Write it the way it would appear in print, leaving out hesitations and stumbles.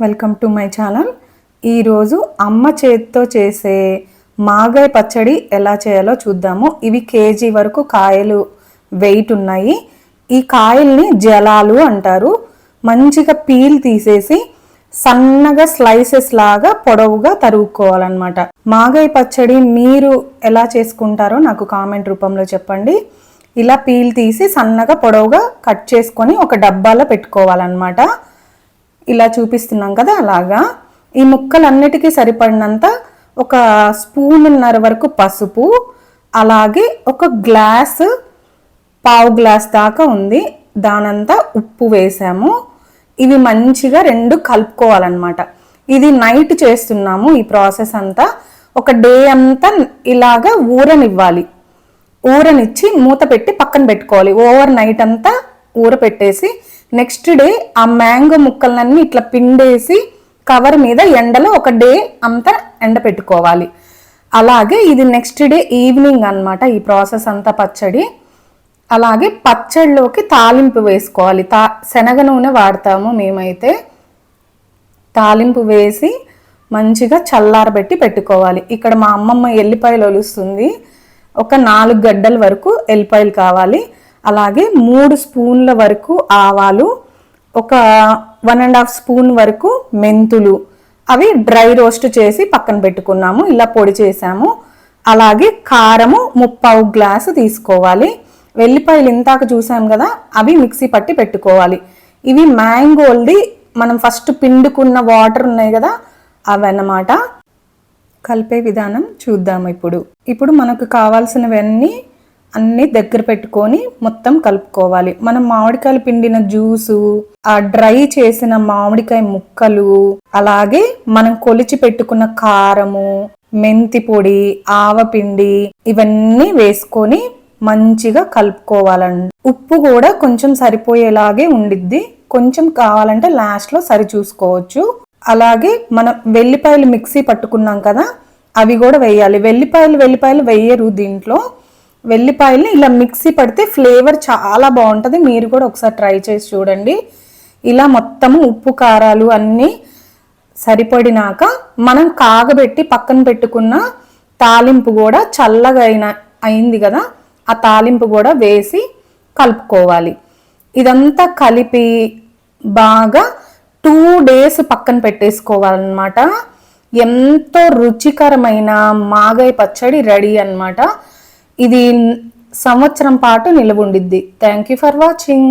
Welcome to my channel. ఈరోజు అమ్మ చేతితో చేసే మాగాయ పచ్చడి ఎలా చేయాలో చూద్దాము. ఇవి కేజీ వరకు కాయలు వెయిట్ ఉన్నాయి. ఈ కాయల్ని జలాలు అంటారు. మంచిగా పీల్ తీసేసి సన్నగా స్లైసెస్ లాగా పొడవుగా తరుగుకోవాలన్నమాట. మాగాయ పచ్చడి మీరు ఎలా చేసుకుంటారో నాకు కామెంట్ రూపంలో చెప్పండి. ఇలా పీల్ తీసి సన్నగా పొడవుగా కట్ చేసుకొని ఒక డబ్బాలో పెట్టుకోవాలన్నమాట. ఇలా చూపిస్తున్నాం కదా, అలాగా ఈ ముక్కలన్నిటికీ సరిపడినంత ఒక స్పూన్నర వరకు పసుపు, అలాగే ఒక గ్లాస్ పావు గ్లాస్ దాకా ఉంది దానంతా ఉప్పు వేసాము. ఇవి మంచిగా రెండు కలుపుకోవాలన్నమాట. ఇది నైట్ చేస్తున్నాము. ఈ ప్రాసెస్ అంతా ఒక డే అంతా ఇలాగా ఊరనిచ్చి మూత పెట్టి పక్కన పెట్టుకోవాలి. ఓవర్ నైట్ అంతా ఊర పెట్టేసి నెక్స్ట్ డే ఆ మ్యాంగో ముక్కలన్నీ ఇట్లా పిండేసి కవర్ మీద ఎండలో ఒక డే అంతా ఎండ పెట్టుకోవాలి. అలాగే ఇది నెక్స్ట్ డే ఈవినింగ్ అన్నమాట ఈ ప్రాసెస్ అంతా పచ్చడి. అలాగే పచ్చడిలోకి తాలింపు వేసుకోవాలి. శనగ నూనె వాడతాము మేమైతే. తాలింపు వేసి మంచిగా చల్లారబెట్టి పెట్టుకోవాలి. ఇక్కడ మా అమ్మమ్మ ఎల్లిపాయలు ఒలుస్తుంది. ఒక 4 గడ్డల వరకు ఎల్లిపాయలు కావాలి. అలాగే 3 స్పూన్ల వరకు ఆవాలు, ఒక 1.5 స్పూన్ వరకు మెంతులు, అవి డ్రై రోస్ట్ చేసి పక్కన పెట్టుకున్నాము. ఇలా పొడి చేసాము. అలాగే కారము 3/4 గ్లాసు తీసుకోవాలి. వెల్లిపాయలు ఇంతాక చూసాం కదా, అవి మిక్సీ పట్టి పెట్టుకోవాలి. ఇవి మ్యాంగోల్ది మనం ఫస్ట్ పిండుకున్న వాటర్ ఉన్నాయి కదా, అవన్నమాట. కలిపే విధానం చూద్దాము. ఇప్పుడు మనకు కావాల్సినవన్నీ అన్ని దగ్గర పెట్టుకొని మొత్తం కలుపుకోవాలి. మనం మామిడికాయలు పిండిన జ్యూసు, ఆ డ్రై చేసిన మామిడికాయ ముక్కలు, అలాగే మనం కొలిచి పెట్టుకున్న కారము, మెంతి పొడి, ఆవపిండి, ఇవన్నీ వేసుకొని మంచిగా కలుపుకోవాలండి. ఉప్పు కూడా కొంచెం సరిపోయేలాగే ఉండిద్ది. కొంచెం కావాలంటే లాస్ట్ లో సరి చూసుకోవచ్చు. అలాగే మనం వెల్లిపాయలు మిక్సీ పట్టుకున్నాం కదా, అవి కూడా వేయాలి. వెల్లిపాయలు వేయరు దీంట్లో. వెల్లిపాయల్ని ఇలా మిక్సీ పడితే ఫ్లేవర్ చాలా బాగుంటుంది. మీరు కూడా ఒకసారి ట్రై చేసి చూడండి. ఇలా మొత్తము ఉప్పు కారాలు అన్నీ సరిపడినాక మనం కాగబెట్టి పక్కన పెట్టుకున్న తాలింపు కూడా చల్లగా అయింది కదా, ఆ తాలింపు కూడా వేసి కలుపుకోవాలి. ఇదంతా కలిపి బాగా 2 డేస్ పక్కన పెట్టేసుకోవాలన్నమాట. ఎంతో రుచికరమైన మాగాయ పచ్చడి రెడీ అన్నమాట. ఇది సంవత్సరం పాటు నిలవ ఉండిద్ది. Thank you for watching.